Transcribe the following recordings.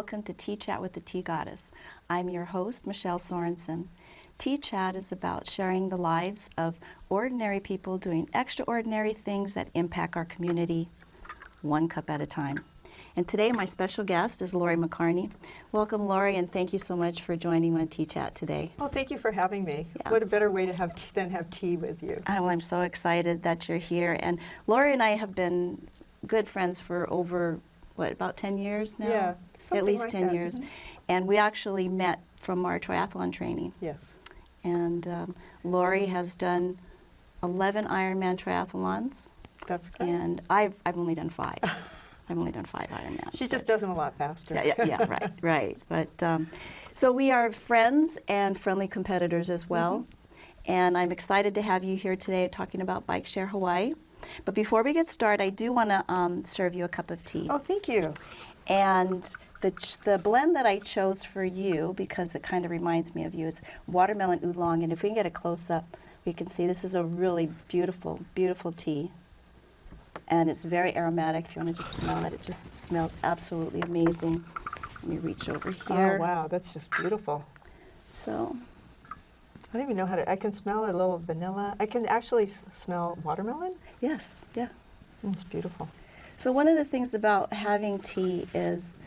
welcome to Tea Chat with the Tea Goddess. I'm your host, Michelle Sorensen. Tea Chat is about sharing the lives of ordinary people doing extraordinary things that impact our community, one cup at a time. And today my special guest is Lori McCarney. Welcome, Lori, and thank you so much for joining me on Tea Chat today. Well, thank you for having me. Yeah. What a better way to have than have tea with you. Well, I'm so excited that you're here. And Lori and I have been good friends for over, about 10 years now? Yeah, at least like 10 that. years. Mm-hmm. And we actually met from our triathlon training. Yes. And Lori has done 11 Ironman triathlons. That's good. And I've only done 5. I've only done 5 Ironmans. She just does them a lot faster. Yeah, right. But so we are friends and friendly competitors as well. Mm-hmm. And I'm excited to have you here today talking about Bike Share Hawaii. But before we get started, I do want to serve you a cup of tea. Oh, thank you. And the blend that I chose for you, because it kind of reminds me of you, it's watermelon oolong. And if we can get a close-up, we can see this is a really beautiful, beautiful tea. And it's very aromatic. If you want to just smell it, it just smells absolutely amazing. Let me reach over here. Oh, wow, that's just beautiful. So, I don't even know how to, I can smell a little vanilla. I can actually smell watermelon. yes, yeah. It's beautiful. So one of the things about having tea is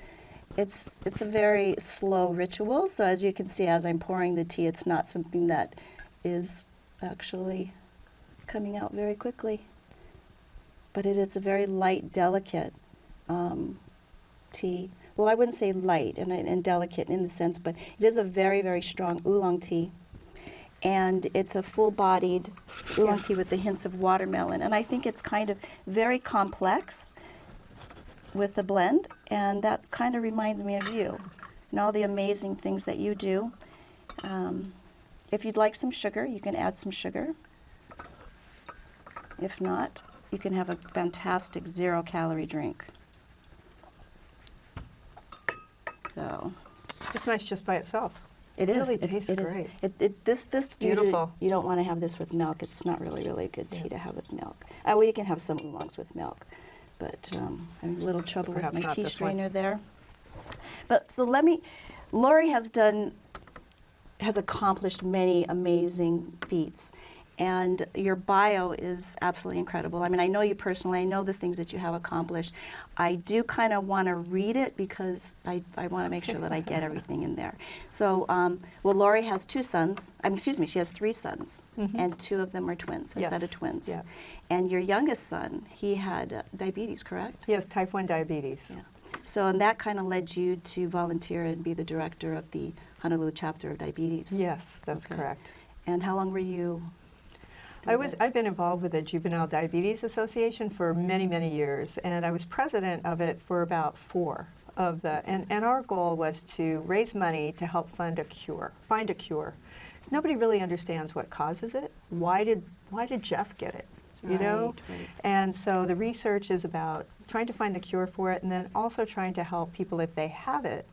it's a very slow ritual. So as you can see, as I'm pouring the tea, it's not something that is actually coming out very quickly. But it is a very light, delicate tea. Well, I wouldn't say light and delicate in the sense, but it is a very, very strong oolong tea. And it's a full-bodied oolong tea with the hints of watermelon. And I think it's kind of very complex with the blend, and that kind of reminds me of you and all the amazing things that you do. If you'd like some sugar, you can add some sugar. If not, you can have a fantastic 0-calorie drink. So It's nice just by itself. it is. Really tastes great. This Beautiful. You don't want to have this with milk. It's not really a good tea to have with milk. Well, you can have some oolongs with milk, but I'm having a little trouble Perhaps with my not tea this strainer one. there. But so Lori has accomplished many amazing feats. And your bio is absolutely incredible. I mean, I know you personally. I know the things that you have accomplished. I do kind of want to read it because I want to make sure that I get everything in there. So, Lori has 2 sons. She has 3 sons, and 2 of them are twins, a set of twins. Yeah. And your youngest son, he had diabetes, correct? He has type 1 diabetes. Yeah. So, and that kind of led you to volunteer and be the director of the Honolulu chapter of diabetes. Yes, that's correct. And how long were you? I've been involved with the Juvenile Diabetes Association for many, many years, and I was president of it for about 4 of the, and our goal was to raise money to help find a cure. Nobody really understands what causes it. Why did Jeff get it? You know? Right. And so the research is about trying to find the cure for it, and then also trying to help people if they have it.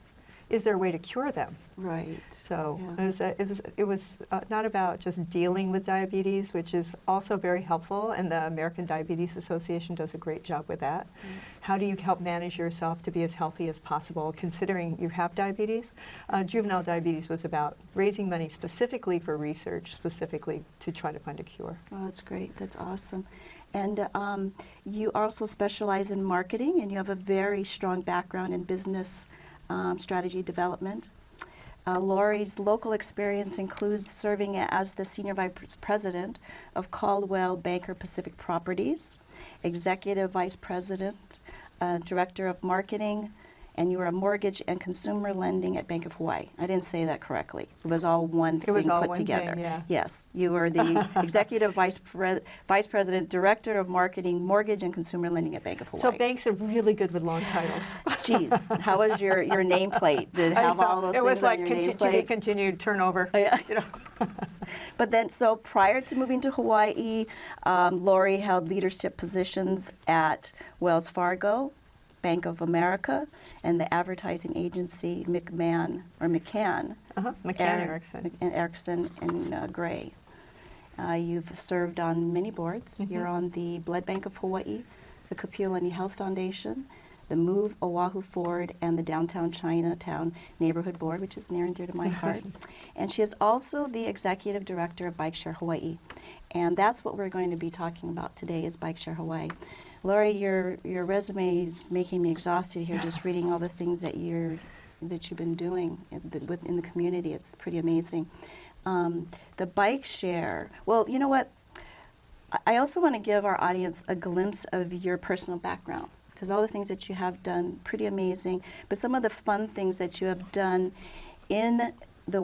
Is there a way to cure them? Right. So Yeah. it was not about just dealing with diabetes, which is also very helpful, and the American Diabetes Association does a great job with that. How do you help manage yourself to be as healthy as possible, considering you have diabetes? Juvenile diabetes was about raising money specifically for research, specifically to try to find a cure. Oh, that's great. That's awesome. And you also specialize in marketing, and you have a very strong background in business strategy development. Lori's local experience includes serving as the Senior Vice President of Caldwell Banker Pacific Properties, Executive Vice President, Director of Marketing, and you were a mortgage and consumer lending at Bank of Hawaii. I didn't say that correctly. It was all one thing put together. Yeah. Yes, you were the Executive Vice President, Director of Marketing, Mortgage and Consumer Lending at Bank of Hawaii. So banks are really good with long titles. Jeez, how was your nameplate? Did it have all those it was things like on your to be nameplate? continued turnover. Oh, yeah. You know. But then, so prior to moving to Hawaii, Lori held leadership positions at Wells Fargo, Bank of America, and the advertising agency McCann Erickson and Gray. You've served on many boards. You're on the Blood Bank of Hawaii, the Kapiolani Health Foundation, the Move Oahu Forward, and the Downtown Chinatown Neighborhood Board, which is near and dear to my heart. And she is also the Executive Director of Bike Share Hawaii. And that's what we're going to be talking about today is Bike Share Hawaii. Lori, your resume is making me exhausted here just reading all the things that you've been doing in the community. It's pretty amazing. The bike share, well, you know what? I also want to give our audience a glimpse of your personal background, because all the things that you have done, pretty amazing, but some of the fun things that you have done in the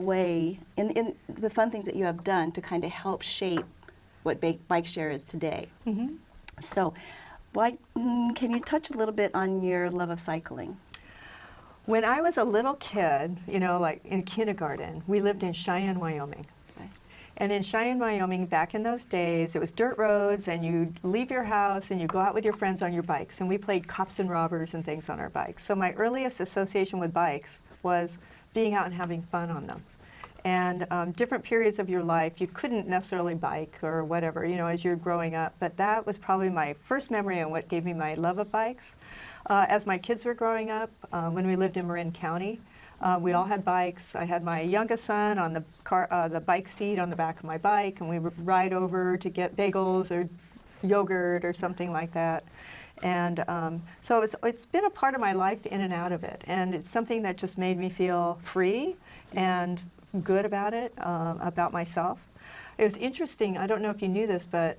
fun things that you have done to kind of help shape what bike share is today. Mm-hmm. So can you touch a little bit on your love of cycling? When I was a little kid, like in kindergarten, we lived in Cheyenne, Wyoming. Okay. And in Cheyenne, Wyoming, back in those days, it was dirt roads, and you'd leave your house and you go out with your friends on your bikes. And we played cops and robbers and things on our bikes. So my earliest association with bikes was being out and having fun on them. And different periods of your life, you couldn't necessarily bike or whatever, as you're growing up. But that was probably my first memory and what gave me my love of bikes. As my kids were growing up, when we lived in Marin County, we all had bikes. I had my youngest son on the bike seat on the back of my bike, and we would ride over to get bagels or yogurt or something like that. And so it's been a part of my life in and out of it. And it's something that just made me feel free and good about it, about myself. It was interesting, I don't know if you knew this, but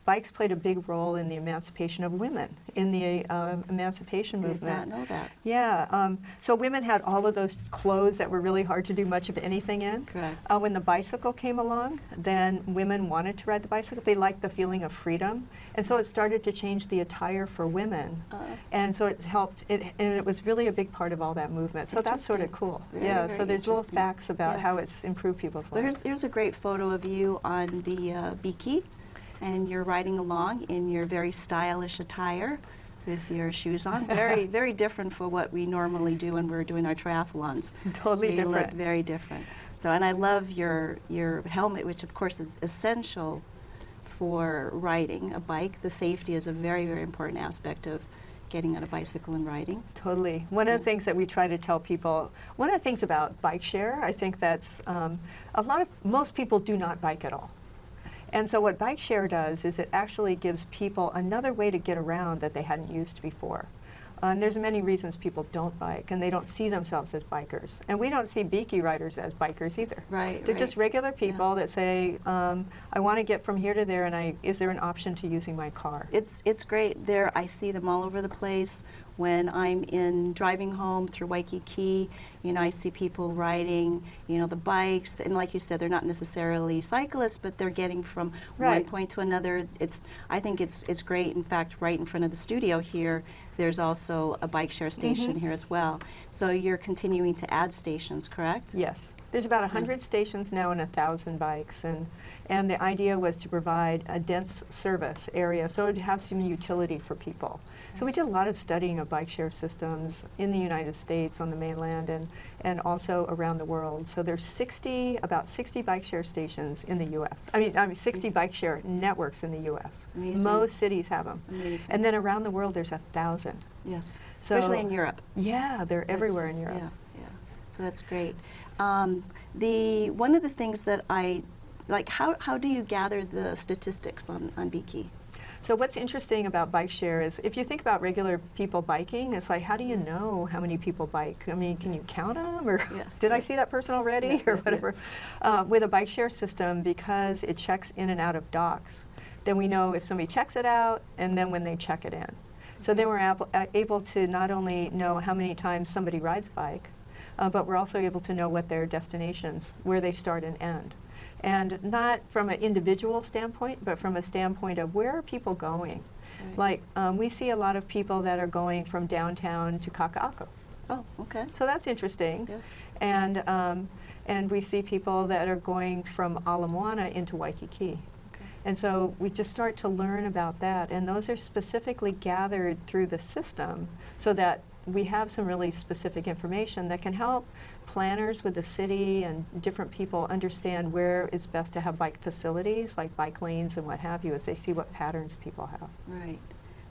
bikes played a big role in the emancipation of women, in the emancipation movement. Did not know that. Yeah, so women had all of those clothes that were really hard to do much of anything in. Correct. When the bicycle came along, then women wanted to ride the bicycle. They liked the feeling of freedom. And so it started to change the attire for women. And so it helped, and it was really a big part of all that movement. So that's sort of cool. Very, so very there's little interesting. facts about Yeah. how it's improved people's Well, lives. here's a great photo of you on the Biki, and you're riding along in your very stylish attire with your shoes on. Very, very different for what we normally do when we're doing our triathlons. Totally You look different. very different. So, and I love your helmet, which of course is essential for riding a bike. The safety is a very, very important aspect of getting on a bicycle and riding. Totally. One of the things that we try to tell people, one of the things about bike share, I think that's most people do not bike at all. And so what bike share does is it actually gives people another way to get around that they hadn't used before. And there's many reasons people don't bike, and they don't see themselves as bikers. And we don't see Biki riders as bikers either. Right. They're just regular people that say, I want to get from here to there, and is there an option to using my car? It's great. There, I see them all over the place. When I'm driving home through Waikiki, I see people riding, the bikes, and like you said, they're not necessarily cyclists, but they're getting from one point to another. I think it's great. In fact, right in front of the studio here, there's also a bike share station here as well. So you're continuing to add stations, correct? Yes. There's about 100 stations now and 1,000 bikes, and the idea was to provide a dense service area so it would have some utility for people. So we did a lot of studying of bike share systems in the United States on the mainland and also around the world. So there's about 60 bike share stations in the U.S. I mean 60 bike share networks in the U.S. Amazing. Most cities have them. Amazing. And then around the world there's 1,000. Yes. So Especially in Europe. Yeah, they're everywhere in Europe. Yeah. So that's great. One of the things that I like, how do you gather the statistics on Biki? So what's interesting about bike share is if you think about regular people biking, it's like, how do you know how many people bike? I mean, can you count them? Or did I see that person already? Or whatever. With a bike share system, because it checks in and out of docks, then we know if somebody checks it out and then when they check it in. So then we're able to not only know how many times somebody rides bike, but we're also able to know what their destinations, where they start and end. And not from an individual standpoint, but from a standpoint of where are people going? Right. Like we see a lot of people that are going from downtown to Kaka'ako. Oh, okay. So that's interesting. Yes. And we see people that are going from Ala Moana into Waikiki. Okay. And so we just start to learn about that. And those are specifically gathered through the system so that we have some really specific information that can help planners with the city and different people understand where it's best to have bike facilities, like bike lanes and what have you, as they see what patterns people have. Right.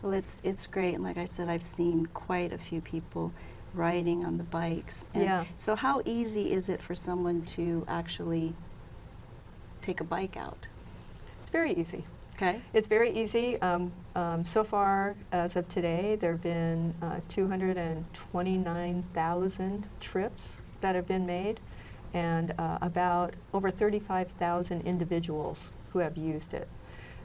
Well, it's great, and like I said, I've seen quite a few people riding on the bikes. And Yeah. so how easy is it for someone to actually take a bike out? It's very easy. Okay. It's very easy. So far, as of today, there have been 229,000 trips that have been made, and about over 35,000 individuals who have used it.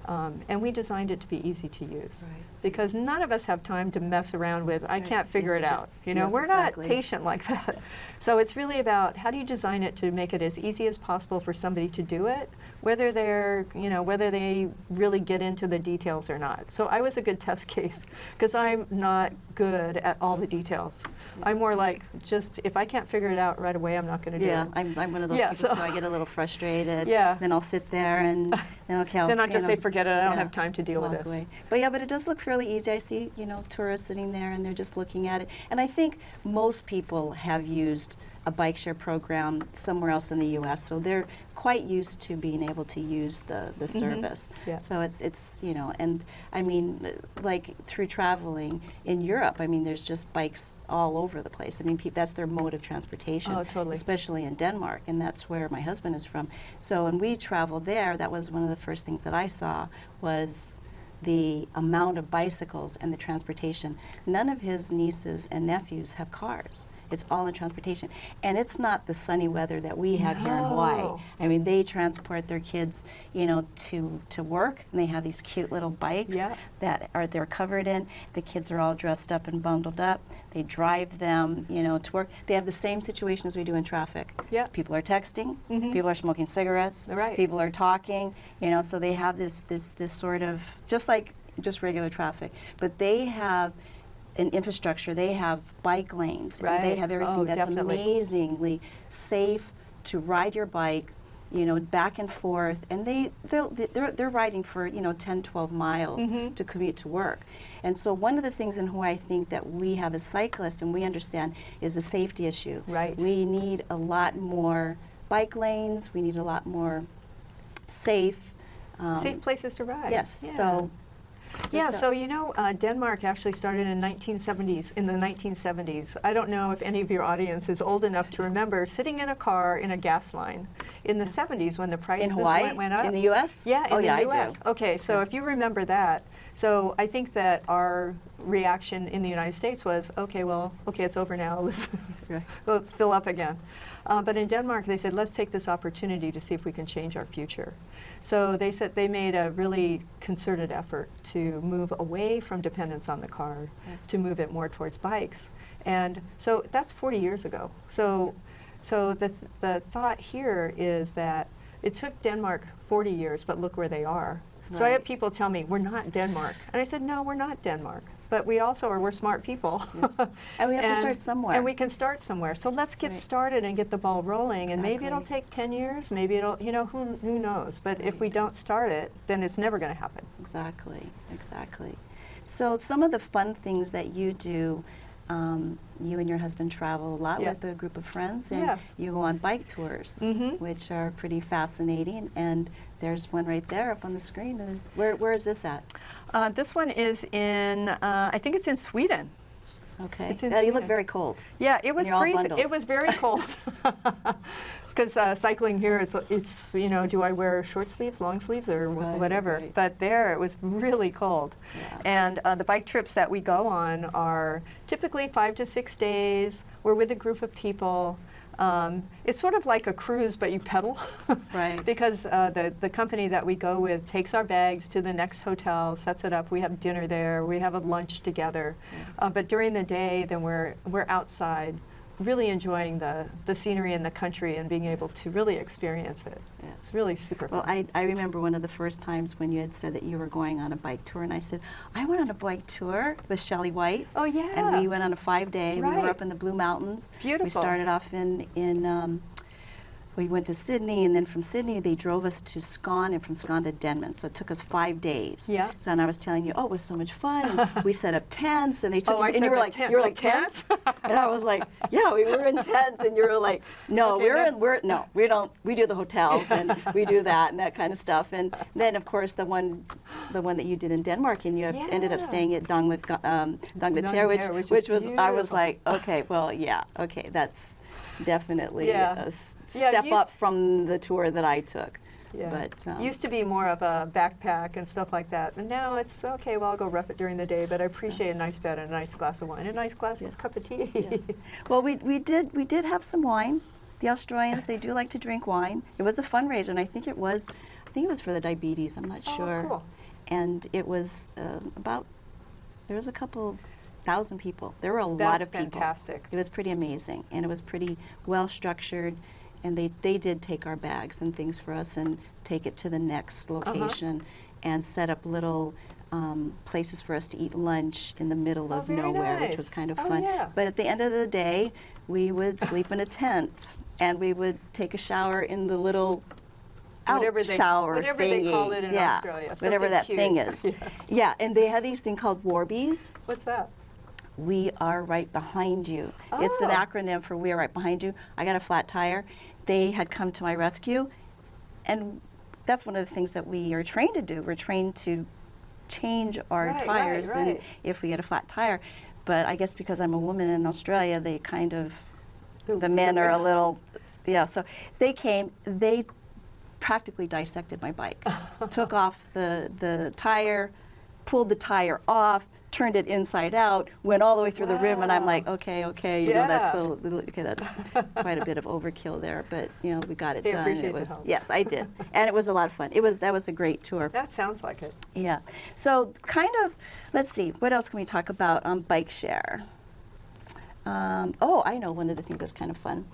And we designed it to be easy to use, Right. because none of us have time to mess around with, I Right. can't figure it out. You know, Yes, we're exactly. not patient like that. So it's really about how do you design it to make it as easy as possible for somebody to do it, whether they're, you know, whether they really get into the details or not. So I was a good test case, because I'm not good at all the details. I'm more like, just if I can't figure it out right away, I'm not going to do Yeah, it. I'm one of those Yeah, people so- too. I get a little frustrated. Yeah. Then I'll sit there and then okay. Then I'll you just know, say, forget it, I don't yeah, have time to deal with walk this. away. But yeah, but it does look fairly easy. I see, tourists sitting there and they're just looking at it. And I think most people have used a bike share program somewhere else in the U.S., so they're quite used to being able to use the service. Yeah. So it's and I mean, like through traveling in Europe, I mean, there's just bikes all over the place. I mean, that's their mode of transportation. Oh, totally. Especially in Denmark, and that's where my husband is from. So when we traveled there, that was one of the first things that I saw was the amount of bicycles and the transportation. None of his nieces and nephews have cars. It's all in transportation. And it's not the sunny weather that we have here in Hawaii. No. I mean, they transport their kids, to work, and they have these cute little bikes Yeah. that they're covered in. The kids are all dressed up and bundled up. They drive them, to work. They have the same situation as we do in traffic. Yeah. People are texting. Mhm. People are smoking cigarettes. Right. People are talking. So they have this sort of just like just regular traffic, but they have an infrastructure. They have bike lanes. And they Right. have everything Oh, that's definitely. amazingly safe to ride your bike, back and forth. And they're riding for 10, 12 miles Mhm. to commute to work. And so one of the things in Hawaii I think that we have as cyclists and we understand is the safety issue. Right. We need a lot more bike lanes. We need a lot more safe. Safe places to ride. Yes. Yeah. So. Yeah, it's a- so Denmark actually started in the 1970s. I don't know if any of your audience is old enough to remember sitting in a car in a gas line in the 70s when the prices in Hawaii, went up. in the U.S. Yeah, in oh, the yeah, U.S. I do. Okay, so Yeah. if you remember that, so I think that our reaction in the United States was, okay, it's over now. Let's fill up again. But in Denmark, they said, let's take this opportunity to see if we can change our future. So they said they made a really concerted effort to move away from dependence on the car, Yes. to move it more towards bikes. And so that's 40 years ago. So the thought here is that it took Denmark 40 years, but look where they are. So I Right. have people tell me, we're not Denmark. And I said, no, we're not Denmark. But we also we're smart people. Yes. And we have to start somewhere. And we can start somewhere. So let's get Right. started and get the ball rolling. And maybe it'll Exactly. take 10 years, maybe it'll, who knows. But if we don't start it, then it's never going to happen. Exactly. So some of the fun things that you do, you and your husband travel a lot Yeah. with a group of friends, and Yes. you go on bike tours, Mhm. which are pretty fascinating. And there's one right there up on the screen. And where is this at? This one is in, I think it's in Sweden. Okay. It's in You look Sweden. very cold. Yeah, it was You're all freezing. bundled. It was very cold. Because cycling here, it's do I wear short sleeves, long sleeves, or Right, whatever? right. But there, it was really cold. Yeah. And the bike trips that we go on are typically 5 to 6 days. We're with a group of people. It's sort of like a cruise, but you pedal. Right. Because the company that we go with takes our bags to the next hotel, sets it up. We have dinner there. We have a lunch together. But during the day, then we're outside, really enjoying the scenery and the country and being able to really experience it. Yes. It's really super Well, fun. I remember one of the first times when you had said that you were going on a bike tour, and I said, I went on a bike tour with Shelley White. Oh, yeah. And we went on a 5-day. We Right. were up in the Blue Mountains. We Beautiful. started off in we went to Sydney, and then from Sydney they drove us to Scone, and from Scone to Denman. So it took us 5 days. Yeah. So and I was telling you, oh, it was so much fun. And we set up tents, and they took. Oh, I and said you were the like, tent. you were Oh, like tents, and I was like, yeah, we were in tents, and you were like, no, Okay, we don't. We do the hotels and we do that and that kind of stuff. And then of course the one that you did in Denmark, and you ended up Yeah. staying at Dangleterre, Dangleterre, which is which was I was beautiful. like, okay, well, yeah, okay, that's definitely Yeah. a Yeah, step you up from the tour that I took. Yeah. But Used to be more of a backpack and stuff like that. And now it's okay, well, I'll go rough it during the day, but I appreciate a nice bed and a nice glass of wine, a nice glass of cup of tea. Yeah. Well, we did have some wine. The Australians, they do like to drink wine. It was a fundraiser, and I think it was for the diabetes. I'm not sure. Oh, cool. And it was there was a couple thousand people. There were a lot of people. That's fantastic. It was pretty amazing, and it was pretty well structured. And they did take our bags and things for us and take it to the next location and set up little places for us to eat lunch in the middle of very nowhere, nice. which was kind of Oh, fun. yeah. But at the end of the day, we would sleep in a tent, and we would take a shower in the little Whatever they call it in yeah, Australia. whatever Something that cute. thing is. Yeah. Yeah, and they had these thing called Warbies. What's that? We are right behind you. It's an Oh. acronym for We Are Right Behind You. I got a flat tire. They had come to my rescue, and that's one of the things that we are trained to do. We're trained to change our Right, tires right, and right. if we get a flat tire. But I guess because I'm a woman in Australia, they kind of, The- the men are a little, yeah. So they came, they practically dissected my bike, took off the tire, pulled the tire off, turned it inside out, went all the way through the rim, and I'm Wow. like, okay, you know, that's Yeah. that's quite a bit of overkill there, but you know, we got it They done. appreciate It the was, help. yes, I did, and it was a lot of fun. That was a great tour. That sounds like it. Yeah. So kind of, let's see, what else can we talk about on bike share? Oh, I know one of the things that's kind of fun.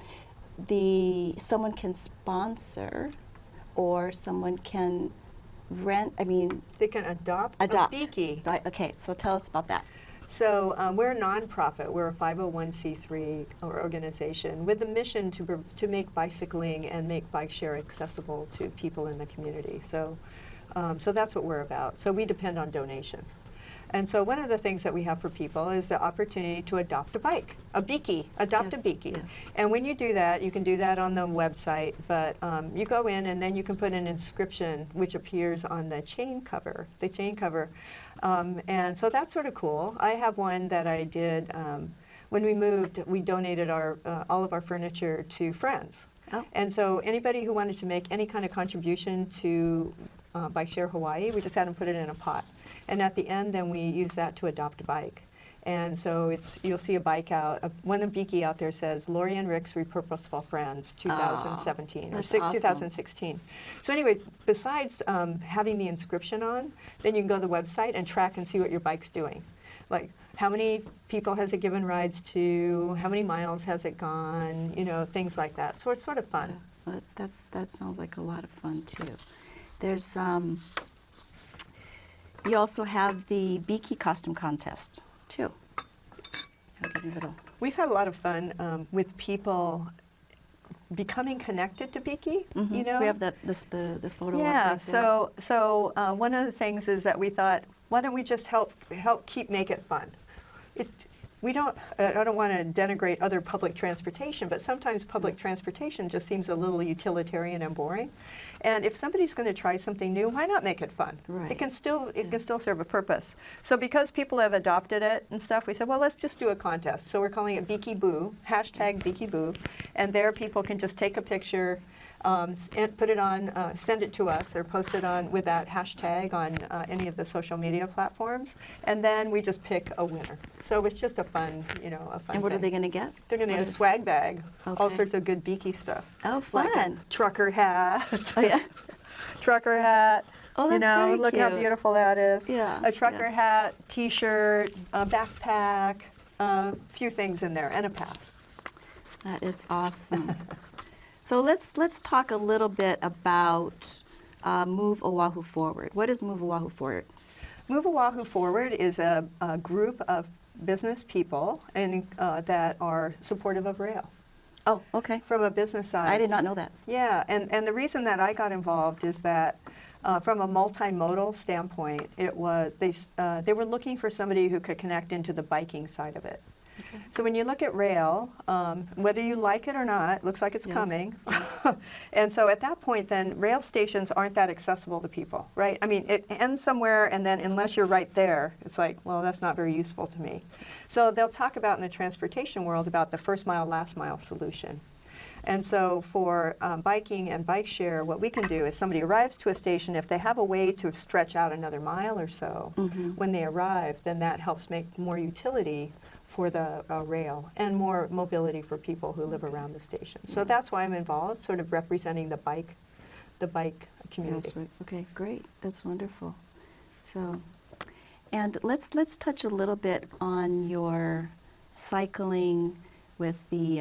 Someone can sponsor, or someone can rent. I mean, They can adopt a adopt. beaky. Right, okay, so tell us about that. So we're a nonprofit. We're a 501c3 organization with the mission to make bicycling and make bike share accessible to people in the community. So, so that's what we're about. So we depend on donations. And so one of the things that we have for people is the opportunity to adopt a bike, a beaky, adopt a Yes, beaky. yes. And when you do that, you can do that on the website, but you go in and then you can put an inscription which appears on the chain cover, and so that's sort of cool. I have one that I did when we moved. We donated all of our furniture to friends. Oh. And so anybody who wanted to make any kind of contribution to Bike Share Hawaii, we just had them put it in a pot. And at the end, then we use that to adopt a bike. And so you'll see a bike out, one beaky out there says, Lori and Rick's Repurposeful Friends, 2017, or that's awesome. 2016. So anyway, besides having the inscription on, then you can go to the website and track and see what your bike's doing. Like, how many people has it given rides to, how many miles has it gone, you know, things like that. So it's sort of fun. Well, that sounds like a lot of fun too. There's you also have the Beaky costume contest too. I'll give you a little. We've had a lot of fun with people becoming connected to Beaky, you know? We have the photo. up Yeah, right there. so one of the things is that we thought, why don't we just help make it fun? I don't want to denigrate other public transportation, but sometimes public transportation just seems a little utilitarian and boring. And if somebody's going to try something new, why not make it fun? Right. It can still serve a purpose. So because people have adopted it and stuff, we said, well, let's just do a contest. So we're calling it Beaky Boo, #BeakyBoo, and there people can just take a picture, and put it on, send it to us, or post it on with that hashtag on any of the social media platforms, and then we just pick a winner. So it's just a fun, And what are thing. they going to get? They're going to What get a is- swag bag, all Okay. sorts of good Beaky stuff. Oh, Like a fun. trucker hat. Oh, yeah. Trucker hat. Oh, that's very look how cute. beautiful that is. Yeah, A trucker yeah. hat, T-shirt, a backpack, a few things in there, and a pass. That is awesome. So let's talk a little bit about Move Oahu Forward. What is Move Oahu Forward? Move Oahu Forward is a group of business people that are supportive of rail. Oh, okay. from a business side. I did not know that. Yeah, and the reason that I got involved is that from a multimodal standpoint, it was they were looking for somebody who could connect into the biking side of it. Okay. So when you look at rail, whether you like it or not, looks like it's Yes, coming. yes. And so at that point, then rail stations aren't that accessible to people, right? I mean, it ends somewhere, and then unless you're right there, it's like, well, that's not very useful to me. So they'll talk about in the transportation world about the first mile, last mile solution. And so for biking and bike share, what we can do is somebody arrives to a station, if they have a way to stretch out another mile or so, when they arrive, then that helps make more utility for the rail and more mobility for people who live around the station. So that's why I'm involved, sort of representing the bike community. That's right. Okay, great. That's wonderful. So, and let's touch a little bit on your cycling with the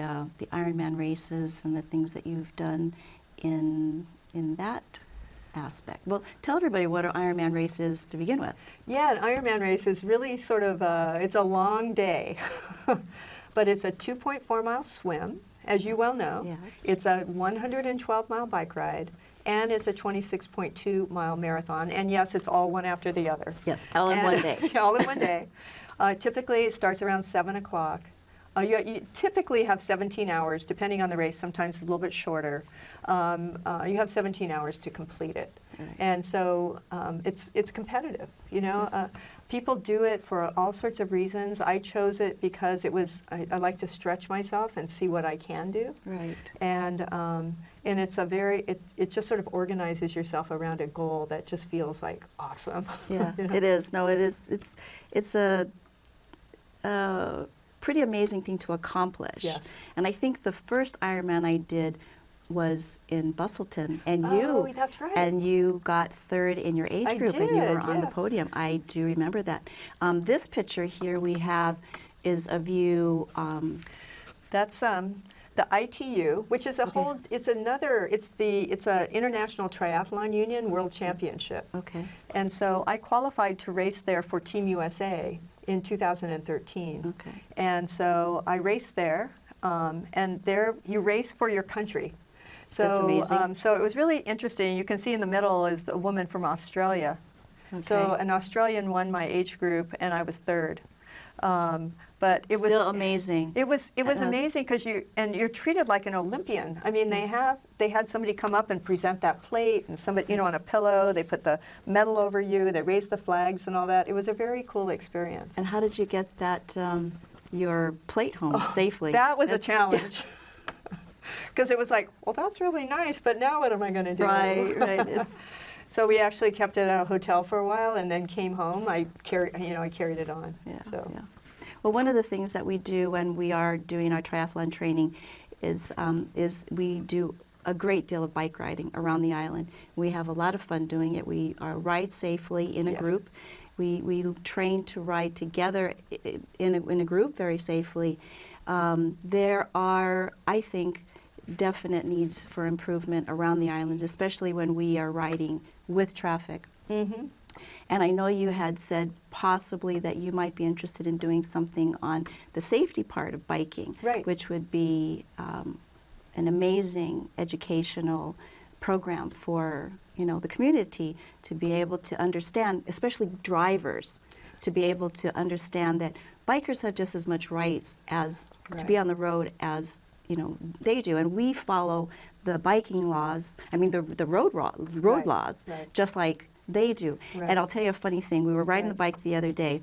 Ironman races and the things that you've done in that aspect. Well, tell everybody what an Ironman race is to begin with. Yeah, an Ironman race is really sort of it's a long day, but it's a 2.4 mile swim, as you well know. Yes. It's a 112 mile bike ride, and it's a 26.2 mile marathon. And yes, it's all one after the other. Yes, all in one day. All in one day. Typically, it starts around 7 o'clock. You typically have 17 hours, depending on the race. Sometimes it's a little bit shorter. You have 17 hours to complete it. Right. And so it's competitive, you know. Yes. People do it for all sorts of reasons. I chose it because I like to stretch myself and see what I can do. Right. And it's it just sort of organizes yourself around a goal that just feels like awesome. Yeah, You know? it is. No, it is. It's a pretty amazing thing to accomplish. Yes. And I think the first Ironman I did was in Bustleton, and that's right. and you got third in your age I group, and you were did, on the yeah. podium. I do remember that. This picture here we have is of you. That's the ITU, which is it's a International Triathlon Union World Championship. Okay. And so I qualified to race there for Team USA in 2013. Okay. And so I raced there, and there you race for your country. So, That's amazing. So it was really interesting. You can see in the middle is a woman from Australia. Okay. So an Australian won my age group, and I was third. But it Still was amazing. It was That has- amazing because you're treated like an Olympian. I mean, they had somebody come up and present that plate, and somebody on a pillow. They put the medal over you. They raised the flags and all that. It was a very cool experience. And how did you get that your plate home safely? That was a challenge. Because it was like, well, that's really nice, but now what am I going to do? Right, right. It's So we actually kept it at a hotel for a while, and then came home. I carried it on. yeah, So. yeah. Well, one of the things that we do when we are doing our triathlon training is we do a great deal of bike riding around the island. We have a lot of fun doing it. We ride safely in a Yes. group. We train to ride together in a group very safely. There are, I think, definite needs for improvement around the islands, especially when we are riding with traffic. Mm-hmm. And I know you had said possibly that you might be interested in doing something on the safety part of biking, Right. which would be an amazing educational program for the community to be able to understand, especially drivers, to be able to understand that bikers have just as much rights as to be Right. on the road as they do, and we follow the biking laws. I mean the road Right, laws, right. just like they do. Right. And I'll tell you a funny thing. We were riding the Right. bike the other day.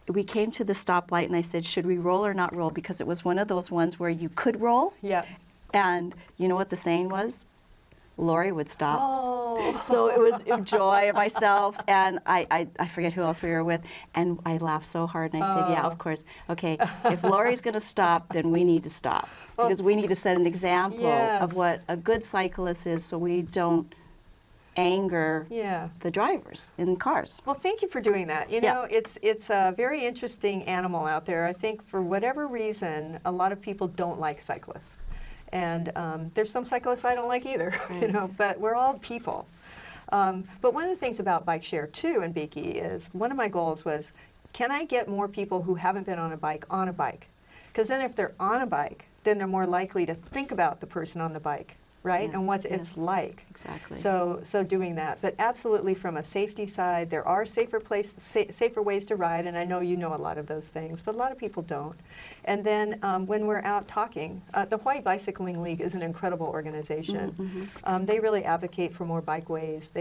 We came to the stoplight, and I said, "Should we roll or not roll?" Because it was one of those ones where you could roll, Yeah. and you know what the saying was? Lori would stop. Oh. So it was Joy and myself, and I forget who else we were with, and I laughed so hard, and I said, yeah, Oh. of course. Okay, if Lori's going to stop, then we need to stop, Well, because we need to set an example yes. of what a good cyclist is, so we don't anger Yeah. the drivers in cars. Well, thank you for doing that. You Yeah. know, it's a very interesting animal out there. I think for whatever reason, a lot of people don't like cyclists. And there's some cyclists I don't like either, but we're all people. But one of the things about bike share too in Beaky is one of my goals was, can I get more people who haven't been on a bike? Because then if they're on a bike, then they're more likely to think about the person on the bike, right? Yes, And what yes. it's like. Exactly. So doing that, but absolutely from a safety side, there are safer ways to ride, and I know you know a lot of those things, but a lot of people don't. And then when we're out talking, the Hawaii Bicycling League is an incredible organization. They really advocate for more bikeways.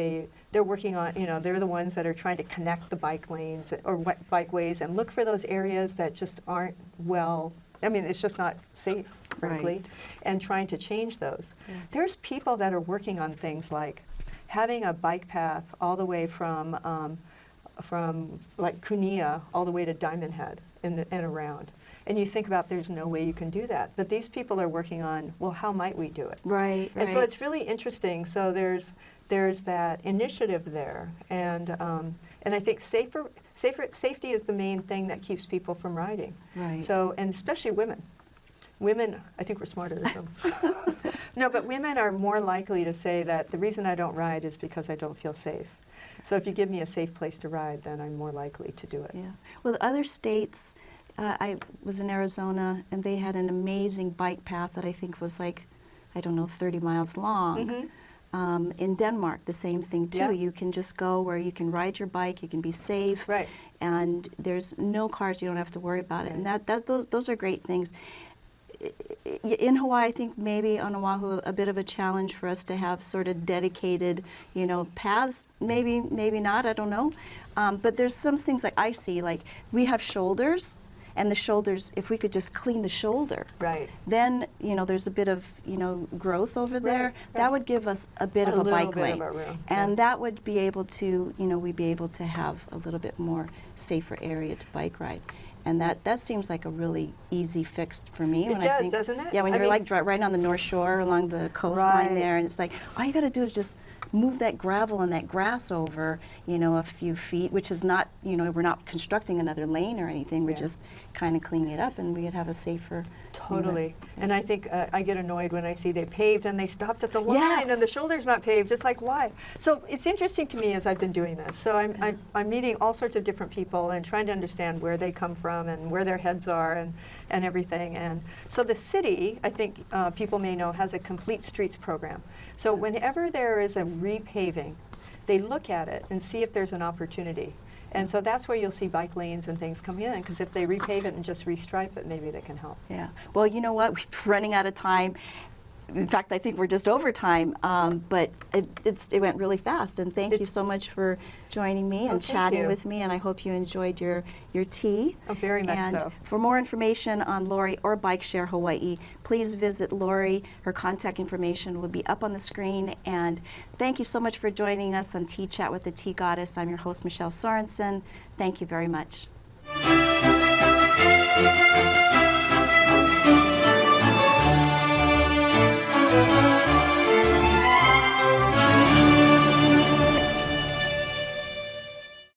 They're working on, they're the ones that are trying to connect the bike lanes or bikeways and look for those areas that just aren't it's just not safe, frankly, Right. and trying to change those. Yeah. There's people that are working on things like having a bike path all the way from like Kunia all the way to Diamond Head and around. And you think about there's no way you can do that. But these people are working on, well, how might we do it? Right. And so it's really interesting. So there's that initiative there. And I think safety is the main thing that keeps people from riding. Right. So, and especially women. Women, I think we're smarter than them. No, but women are more likely to say that the reason I don't ride is because I don't feel safe. So if you give me a safe place to ride, then I'm more likely to do it. Yeah. Well, other states, I was in Arizona, and they had an amazing bike path that I think was like, 30 miles long. Mhm. In Denmark, the same thing too. Yeah. You can just go where you can ride your bike, you can be safe, Right. and there's no cars. You don't have to worry about it. And those are great things. In Hawaii, I think maybe on Oahu, a bit of a challenge for us to have sort of dedicated, paths. Maybe not. I don't know. But there's some things like I see, like we have shoulders. And the shoulders, if we could just clean the shoulder, Right. then there's a bit of growth over there. Right. That would give us a bit of a bike little bit lane, of a room, and yeah. that would be able to we'd be able to have a little bit more safer area to bike ride, and that seems like a really easy fix for me. It when does, I think, doesn't it? Yeah, when I you're mean- like right on the North Shore along the coastline Right. there, and it's like all you got to do is just move that gravel and that grass over, a few feet, which is not, we're not constructing another lane or anything. We're Yeah. just kind of cleaning it up, and we could have a safer. Totally. Yeah. And I think I get annoyed when I see they paved and they stopped at the line Yeah. and the shoulder's not paved. It's like, why? So it's interesting to me as I've been doing this. So I'm meeting all sorts of different people and trying to understand where they come from and where their heads are and everything. And so the city, I think people may know, has a complete streets program. So whenever there is a repaving, they look at it and see if there's an opportunity. And so that's where you'll see bike lanes and things come in, because if they repave it and just restripe it, maybe they can help. Yeah. Well, you know what? We're running out of time. In fact, I think we're just over time, but it went really fast. And thank you so much for joining me and thank chatting you. with me. And I hope you enjoyed your tea. Oh, very much and so. For more information on Lori or Bike Share Hawaii, please visit Lori. Her contact information will be up on the screen. And thank you so much for joining us on Tea Chat with the Tea Goddess. I'm your host, Michelle Sorensen. Thank you very much.